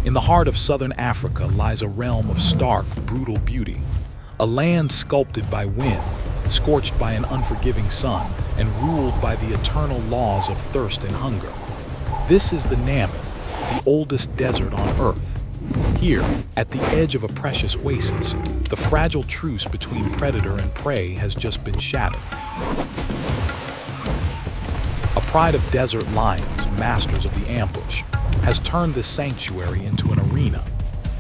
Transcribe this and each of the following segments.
In the heart of southern Africa lies a realm of stark, brutal beauty, a land sculpted by wind, scorched by an unforgiving sun, and ruled by the eternal laws of thirst and hunger. This is the Namib, the oldest desert on Earth. Here, at the edge of a precious oasis, the fragile truce between predator and prey has just been shattered. A pride of desert lions, masters of the ambush, has turned this sanctuary into an arena.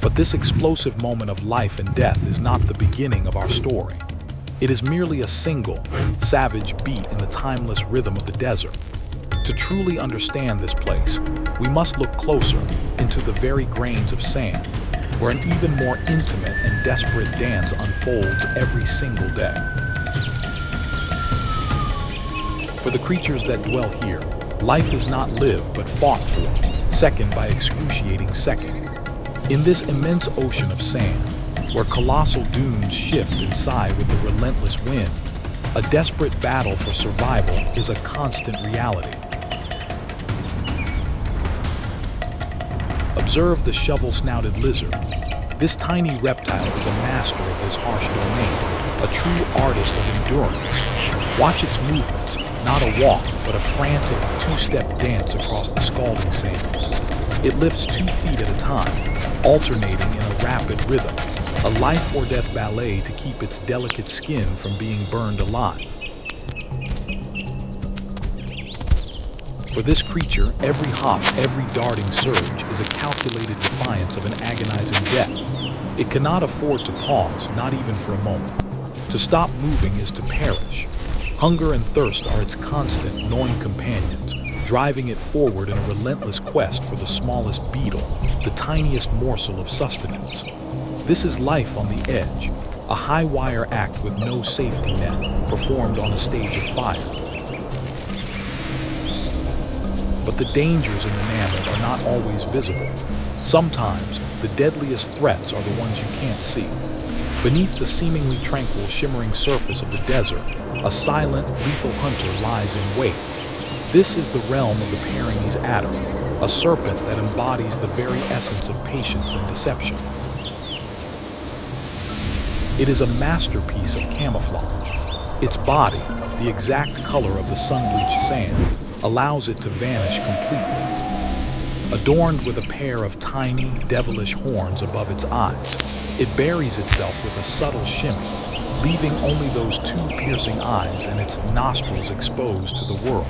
But this explosive moment of life and death is not the beginning of our story. It is merely a single, savage beat in the timeless rhythm of the desert. To truly understand this place, we must look closer into the very grains of sand, where an even more intimate and desperate dance unfolds every single day. For the creatures that dwell here, life is not lived but fought for, second by excruciating second. In this immense ocean of sand, where colossal dunes shift inside with the relentless wind, a desperate battle for survival is a constant reality. Observe the shovel-snouted lizard. This tiny reptile is a master of this harsh domain, a true artist of endurance. Watch its movements, not a walk, but a frantic two-step dance across the scalding sands. It lifts 2 feet at a time, alternating in a rapid rhythm, a life-or-death ballet to keep its delicate skin from being burned alive. For this creature, every hop, every darting surge is a calculated defiance of an agonizing death. It cannot afford to pause, not even for a moment. To stop moving is to perish. Hunger and thirst are its constant, gnawing companions, driving it forward in a relentless quest for the smallest beetle, the tiniest morsel of sustenance. This is life on the edge, a high-wire act with no safety net, performed on a stage of fire. But the dangers in the Namib are not always visible. Sometimes, the deadliest threats are the ones you can't see. Beneath the seemingly tranquil, shimmering surface of the desert, a silent, lethal hunter lies in wait. This is the realm of the Peringuey's adder, a serpent that embodies the very essence of patience and deception. It is a masterpiece of camouflage. Its body, the exact color of the sun-bleached sand, allows it to vanish completely. Adorned with a pair of tiny, devilish horns above its eyes, it buries itself with a subtle shimmy, leaving only those 2 piercing eyes and its nostrils exposed to the world.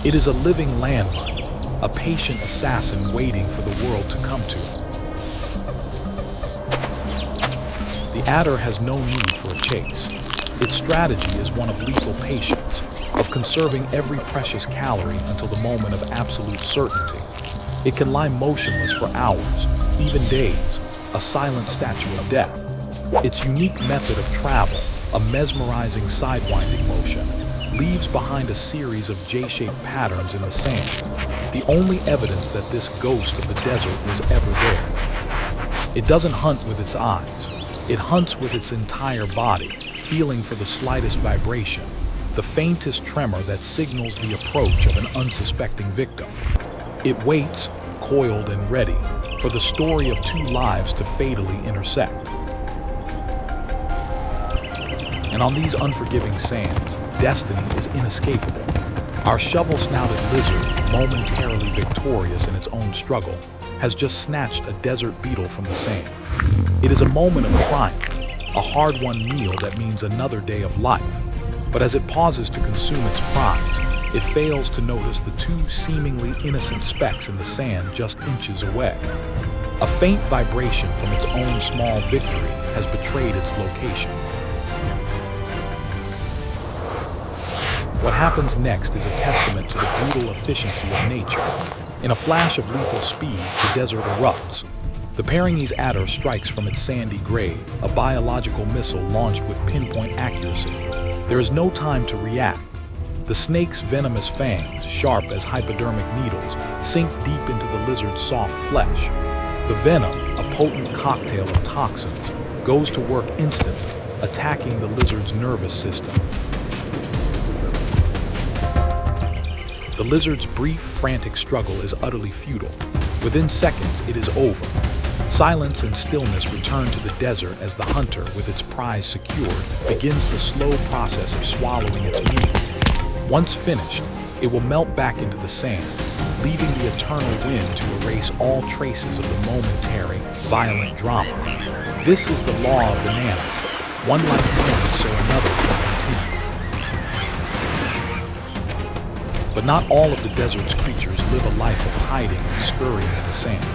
It is a living landmine, a patient assassin waiting for the world to come to it. The adder has no need for a chase. Its strategy is one of lethal patience, of conserving every precious calorie until the moment of absolute certainty. It can lie motionless for hours, even days, a silent statue of death. Its unique method of travel, a mesmerizing sidewinding motion, leaves behind a series of J-shaped patterns in the sand, the only evidence that this ghost of the desert was ever there. It doesn't hunt with its eyes. It hunts with its entire body, feeling for the slightest vibration, the faintest tremor that signals the approach of an unsuspecting victim. It waits, coiled and ready, for the story of 2 lives to fatally intersect. And on these unforgiving sands, destiny is inescapable. Our shovel-snouted lizard, momentarily victorious in its own struggle, has just snatched a desert beetle from the sand. It is a moment of triumph, a hard-won meal that means another day of life. But as it pauses to consume its prize, it fails to notice the 2 seemingly innocent specks in the sand just inches away. A faint vibration from its own small victory has betrayed its location. What happens next is a testament to the brutal efficiency of nature. In a flash of lethal speed, the desert erupts. The Peringuey's adder strikes from its sandy grave, a biological missile launched with pinpoint accuracy. There is no time to react. The snake's venomous fangs, sharp as hypodermic needles, sink deep into the lizard's soft flesh. The venom, a potent cocktail of toxins, goes to work instantly, attacking the lizard's nervous system. The lizard's brief, frantic struggle is utterly futile. Within seconds, it is over. Silence and stillness return to the desert as the hunter, with its prize secured, begins the slow process of swallowing its meal. Once finished, it will melt back into the sand, leaving the eternal wind to erase all traces of the momentary, violent drama. This is the law of the Namib. One life ends, so another will continue. But not all of the desert's creatures live a life of hiding and scurrying in the sand.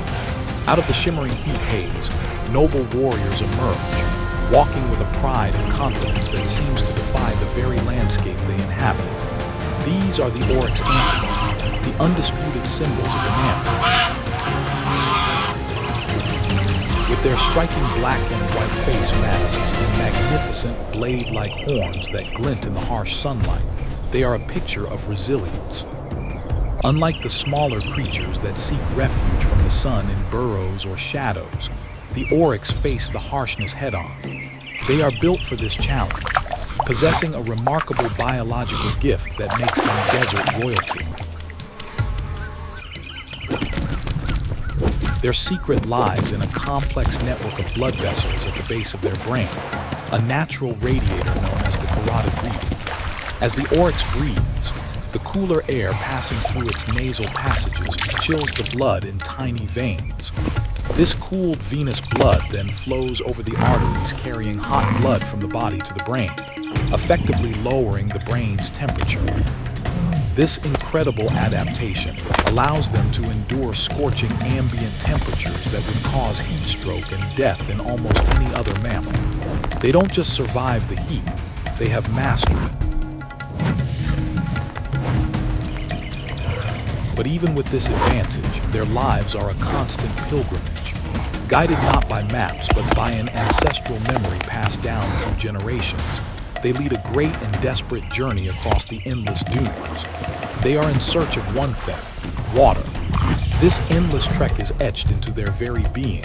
Out of the shimmering heat haze, noble warriors emerge, walking with a pride and confidence that seems to defy the very landscape they inhabit. These are the Oryx antelope, the undisputed symbols of the Namib. With their striking black and white face masks and magnificent blade-like horns that glint in the harsh sunlight, they are a picture of resilience. Unlike the smaller creatures that seek refuge from the sun in burrows or shadows, the Oryx face the harshness head-on. They are built for this challenge, possessing a remarkable biological gift that makes them desert royalty. Their secret lies in a complex network of blood vessels at the base of their brain, a natural radiator known as the carotid breathing. As the Oryx breathes, the cooler air passing through its nasal passages chills the blood in tiny veins. This cooled venous blood then flows over the arteries carrying hot blood from the body to the brain, effectively lowering the brain's temperature. This incredible adaptation allows them to endure scorching ambient temperatures that would cause heat stroke and death in almost any other mammal. They don't just survive the heat, they have mastered it. But even with this advantage, their lives are a constant pilgrimage, guided not by maps but by an ancestral memory passed down through generations. They lead a great and desperate journey across the endless dunes. They are in search of one thing: water. This endless trek is etched into their very being,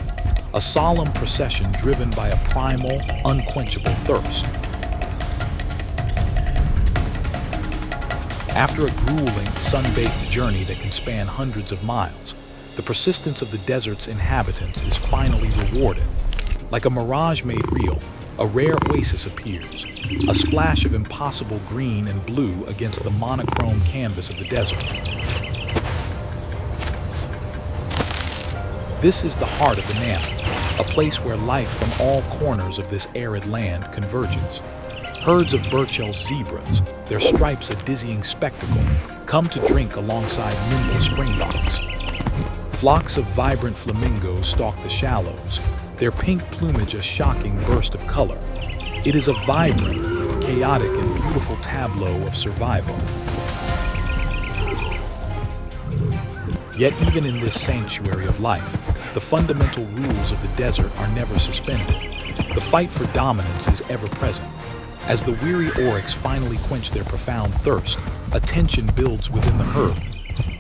a solemn procession driven by a primal, unquenchable thirst. After a grueling, sun-baked journey that can span hundreds of miles, the persistence of the desert's inhabitants is finally rewarded. Like a mirage made real, a rare oasis appears, a splash of impossible green and blue against the monochrome canvas of the desert. This is the heart of the Namib, a place where life from all corners of this arid land converges. Herds of Burchell's zebras, their stripes a dizzying spectacle, come to drink alongside nimble springboks. Flocks of vibrant flamingos stalk the shallows, their pink plumage a shocking burst of color. It is a vibrant, chaotic, and beautiful tableau of survival. Yet even in this sanctuary of life, the fundamental rules of the desert are never suspended. The fight for dominance is ever present. As the weary Oryx finally quench their profound thirst, a tension builds within the herd.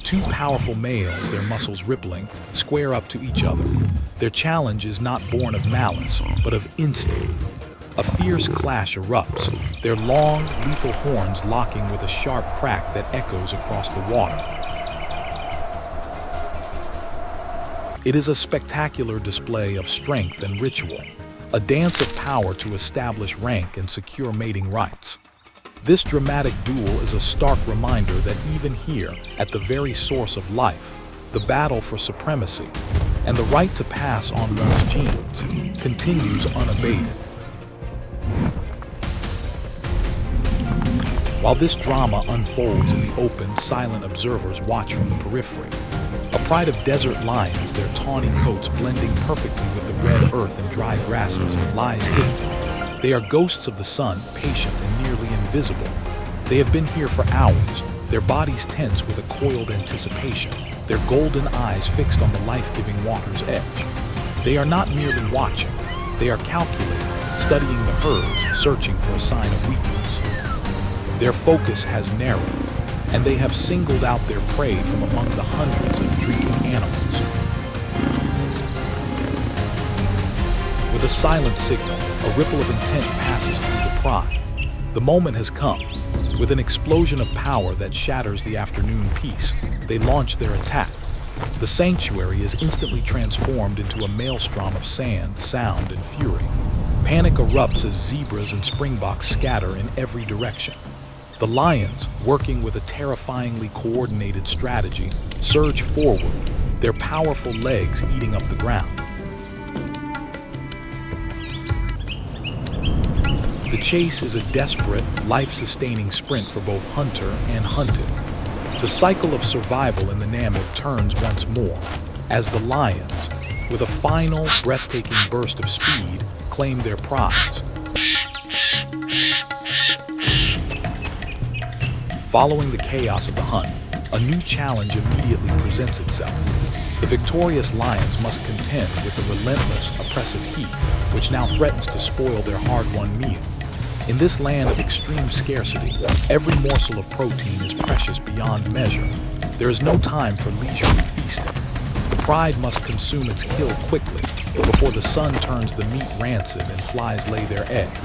Two powerful males, their muscles rippling, square up to each other. Their challenge is not born of malice, but of instinct. A fierce clash erupts, their long, lethal horns locking with a sharp crack that echoes across the water. It is a spectacular display of strength and ritual, a dance of power to establish rank and secure mating rights. This dramatic duel is a stark reminder that even here, at the very source of life, the battle for supremacy and the right to pass on one's genes continues unabated. While this drama unfolds in the open, silent observers watch from the periphery. A pride of desert lions, their tawny coats blending perfectly with the red earth and dry grasses, lies hidden. They are ghosts of the sun, patient and nearly invisible. They have been here for hours, their bodies tense with a coiled anticipation, their golden eyes fixed on the life-giving water's edge. They are not merely watching, they are calculating, studying the herds, searching for a sign of weakness. Their focus has narrowed, and they have singled out their prey from among the hundreds of drinking animals. With a silent signal, a ripple of intent passes through the pride. The moment has come. With an explosion of power that shatters the afternoon peace, they launch their attack. The sanctuary is instantly transformed into a maelstrom of sand, sound, and fury. Panic erupts as zebras and springboks scatter in every direction. The lions, working with a terrifyingly coordinated strategy, surge forward, their powerful legs eating up the ground. The chase is a desperate, life-sustaining sprint for both hunter and hunted. The cycle of survival in the Namib turns once more, as the lions, with a final, breathtaking burst of speed, claim their prize. Following the chaos of the hunt, a new challenge immediately presents itself. The victorious lions must contend with the relentless, oppressive heat, which now threatens to spoil their hard-won meal. In this land of extreme scarcity, every morsel of protein is precious beyond measure. There is no time for leisurely feasting. The pride must consume its kill quickly, before the sun turns the meat rancid and flies lay their eggs.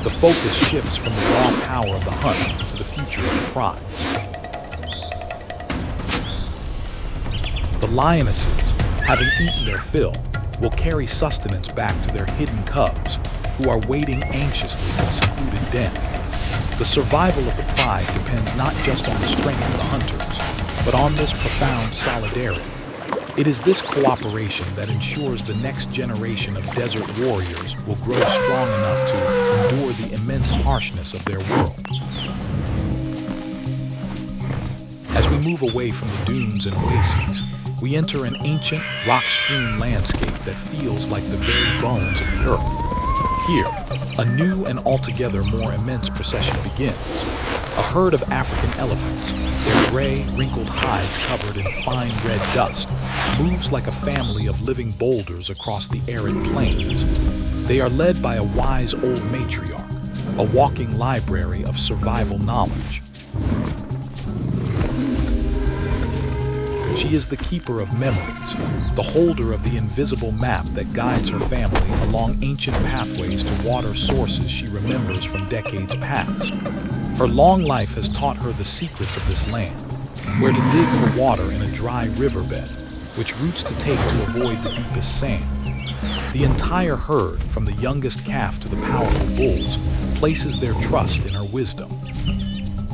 The focus shifts from the raw power of the hunt to the future of the pride. The lionesses, having eaten their fill, will carry sustenance back to their hidden cubs, who are waiting anxiously in a secluded den. The survival of the pride depends not just on the strength of the hunters, but on this profound solidarity. It is this cooperation that ensures the next generation of desert warriors will grow strong enough to endure the immense harshness of their world. As we move away from the dunes and oases, we enter an ancient, rock-strewn landscape that feels like the very bones of the earth. Here, a new and altogether more immense procession begins. A herd of African elephants, their gray, wrinkled hides covered in fine red dust, moves like a family of living boulders across the arid plains. They are led by a wise old matriarch, a walking library of survival knowledge. She is the keeper of memories, the holder of the invisible map that guides her family along ancient pathways to water sources she remembers from decades past. Her long life has taught her the secrets of this land, where to dig for water in a dry riverbed, which routes to take to avoid the deepest sand. The entire herd, from the youngest calf to the powerful bulls, places their trust in her wisdom.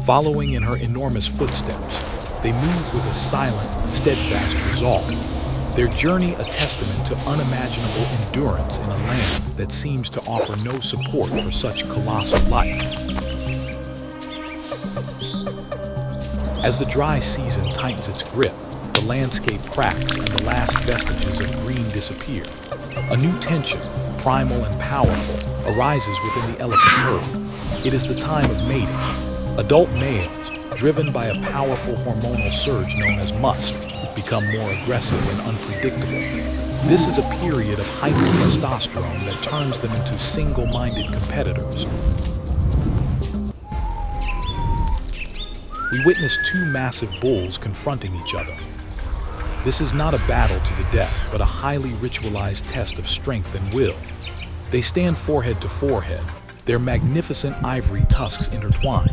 Following in her enormous footsteps, they move with a silent, steadfast resolve, their journey a testament to unimaginable endurance in a land that seems to offer no support for such colossal life. As the dry season tightens its grip, the landscape cracks and the last vestiges of green disappear. A new tension, primal and powerful, arises within the elephant herd. It is the time of mating. Adult males, driven by a powerful hormonal surge known as must, become more aggressive and unpredictable. This is a period of hypertestosterone that turns them into single-minded competitors. We witness two massive bulls confronting each other. This is not a battle to the death, but a highly ritualized test of strength and will. They stand forehead to forehead, their magnificent ivory tusks intertwined.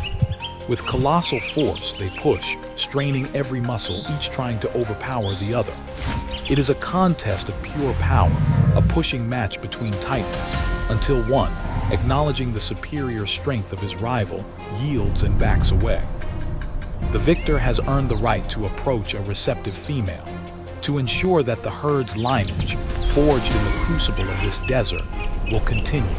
With colossal force, they push, straining every muscle, each trying to overpower the other. It is a contest of pure power, a pushing match between titans, until one, acknowledging the superior strength of his rival, yields and backs away. The victor has earned the right to approach a receptive female, to ensure that the herd's lineage, forged in the crucible of this desert, will continue.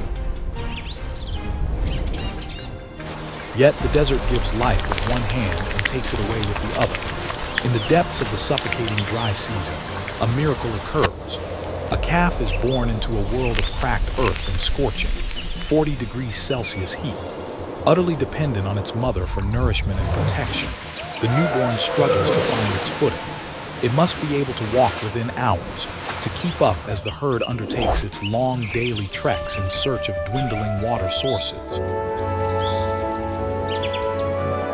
Yet the desert gives life with one hand and takes it away with the other. In the depths of the suffocating dry season, a miracle occurs. A calf is born into a world of cracked earth and scorching, 40 degrees Celsius heat. Utterly dependent on its mother for nourishment and protection, the newborn struggles to find its footing. It must be able to walk within hours, to keep up as the herd undertakes its long daily treks in search of dwindling water sources.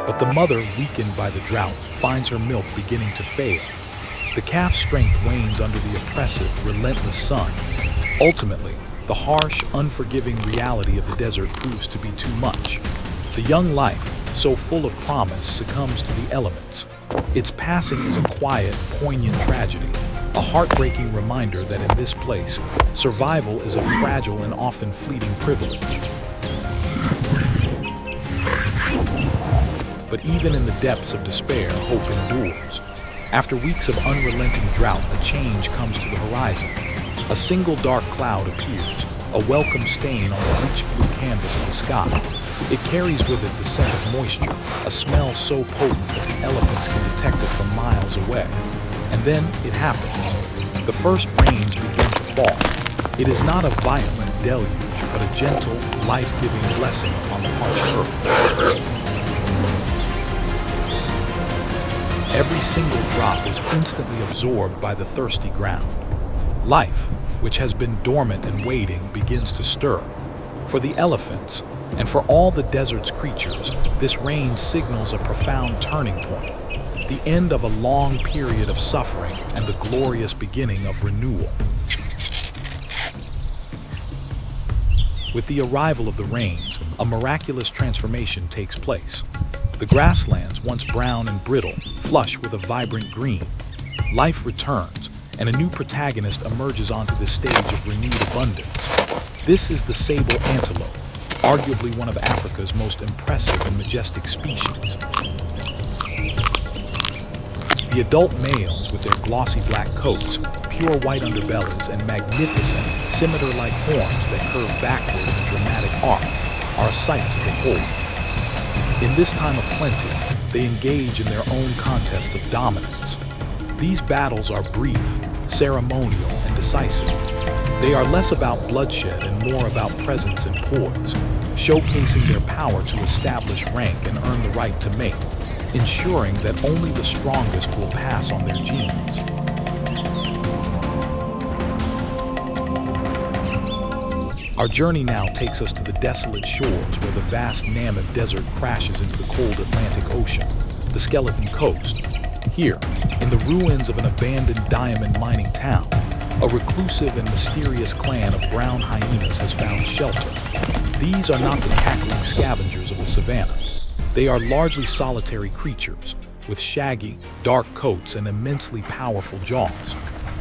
But the mother, weakened by the drought, finds her milk beginning to fail. The calf's strength wanes under the oppressive, relentless sun. Ultimately, the harsh, unforgiving reality of the desert proves to be too much. The young life, so full of promise, succumbs to the elements. Its passing is a quiet, poignant tragedy, a heartbreaking reminder that in this place, survival is a fragile and often fleeting privilege. But even in the depths of despair, hope endures. After weeks of unrelenting drought, a change comes to the horizon. A single dark cloud appears, a welcome stain on the bleached blue canvas of the sky. It carries with it the scent of moisture, a smell so potent that the elephants can detect it from miles away. And then it happens. The first rains begin to fall. It is not a violent deluge, but a gentle, life-giving blessing upon the parched earth. Every single drop is instantly absorbed by the thirsty ground. Life, which has been dormant and waiting, begins to stir. For the elephants, and for all the desert's creatures, this rain signals a profound turning point, the end of a long period of suffering and the glorious beginning of renewal. With the arrival of the rains, a miraculous transformation takes place. The grasslands, once brown and brittle, flush with a vibrant green. Life returns, and a new protagonist emerges onto the stage of renewed abundance. This is the sable antelope, arguably one of Africa's most impressive and majestic species. The adult males, with their glossy black coats, pure white underbellies, and magnificent, scimitar-like horns that curve backward in a dramatic arc, are a sight to behold. In this time of plenty, they engage in their own contests of dominance. These battles are brief, ceremonial, and decisive. They are less about bloodshed and more about presence and poise, showcasing their power to establish rank and earn the right to mate, ensuring that only the strongest will pass on their genes. Our journey now takes us to the desolate shores where the vast Namib Desert crashes into the cold Atlantic Ocean, the Skeleton Coast. Here, in the ruins of an abandoned diamond mining town, a reclusive and mysterious clan of brown hyenas has found shelter. These are not the cackling scavengers of the savannah. They are largely solitary creatures, with shaggy, dark coats and immensely powerful jaws.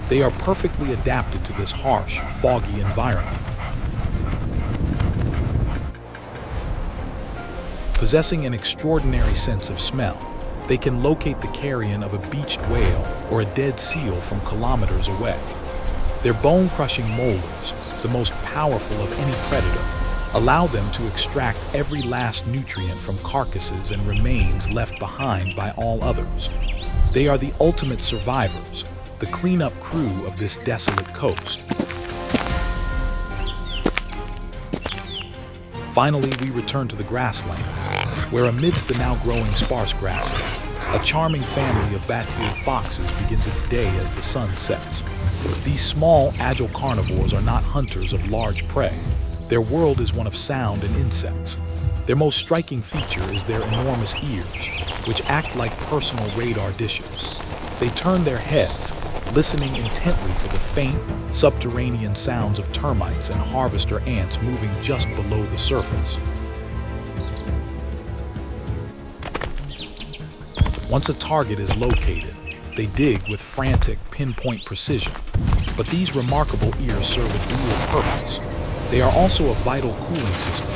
They are perfectly adapted to this harsh, foggy environment. Possessing an extraordinary sense of smell, they can locate the carrion of a beached whale or a dead seal from kilometers away. Their bone-crushing molars, the most powerful of any predator, allow them to extract every last nutrient from carcasses and remains left behind by all others. They are the ultimate survivors, the cleanup crew of this desolate coast. Finally, we return to the grasslands, where amidst the now growing sparse grasses, a charming family of bat-eared foxes begins its day as the sun sets. These small, agile carnivores are not hunters of large prey. Their world is one of sound and insects. Their most striking feature is their enormous ears, which act like personal radar dishes. They turn their heads, listening intently for the faint, subterranean sounds of termites and harvester ants moving just below the surface. Once a target is located, they dig with frantic, pinpoint precision. But these remarkable ears serve a dual purpose. They are also a vital cooling system,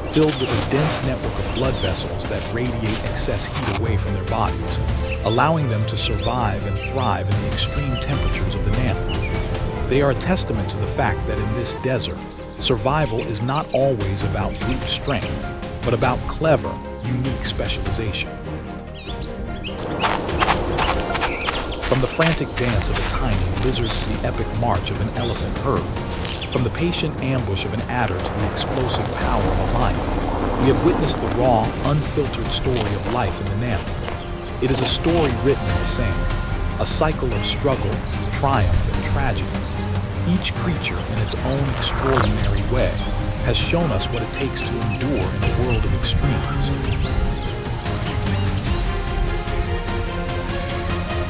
filled with a dense network of blood vessels that radiate excess heat away from their bodies, allowing them to survive and thrive in the extreme temperatures of the Namib. They are a testament to the fact that in this desert, survival is not always about brute strength, but about clever, unique specialization. From the frantic dance of a tiny lizard to the epic march of an elephant herd, from the patient ambush of an adder to the explosive power of a lion, we have witnessed the raw, unfiltered story of life in the Namib. It is a story written in the sand, a cycle of struggle, triumph, and tragedy. Each creature, in its own extraordinary way, has shown us what it takes to endure in a world of extremes.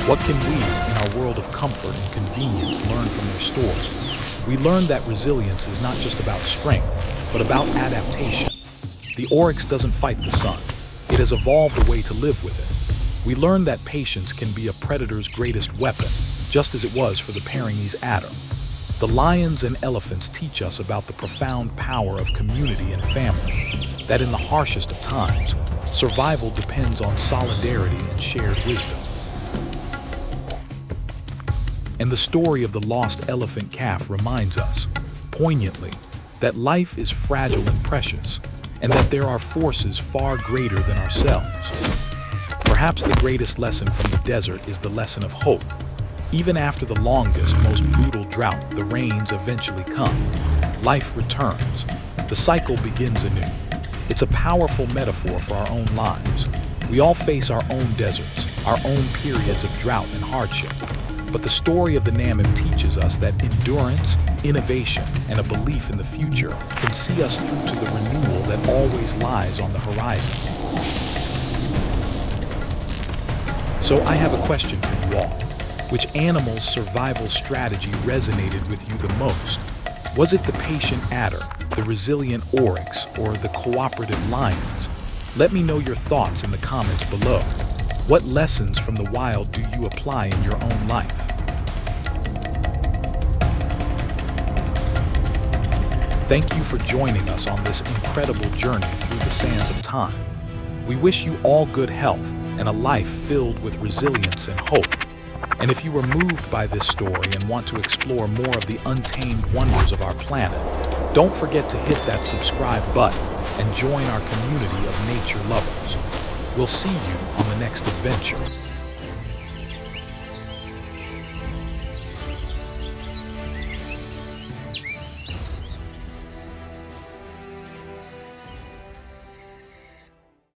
What can we, in our world of comfort and convenience, learn from their story? We learn that resilience is not just about strength, but about adaptation. The Oryx doesn't fight the sun. It has evolved a way to live with it. We learned that patience can be a predator's greatest weapon, just as it was for the Peringuey's adder. The lions and elephants teach us about the profound power of community and family, that in the harshest of times, survival depends on solidarity and shared wisdom. And the story of the lost elephant calf reminds us, poignantly, that life is fragile and precious, and that there are forces far greater than ourselves. Perhaps the greatest lesson from the desert is the lesson of hope. Even after the longest, most brutal drought, the rains eventually come. Life returns. The cycle begins anew. It's a powerful metaphor for our own lives. We all face our own deserts, our own periods of drought and hardship. But the story of the Namib teaches us that endurance, innovation, and a belief in the future can see us through to the renewal that always lies on the horizon. So I have a question for you all. Which animal's survival strategy resonated with you the most? Was it the patient adder, the resilient oryx, or the cooperative lions? Let me know your thoughts in the comments below. What lessons from the wild do you apply in your own life? Thank you for joining us on this incredible journey through the sands of time. We wish you all good health and a life filled with resilience and hope. And if you were moved by this story and want to explore more of the untamed wonders of our planet, don't forget to hit that subscribe button and join our community of nature lovers. We'll see you on the next adventure.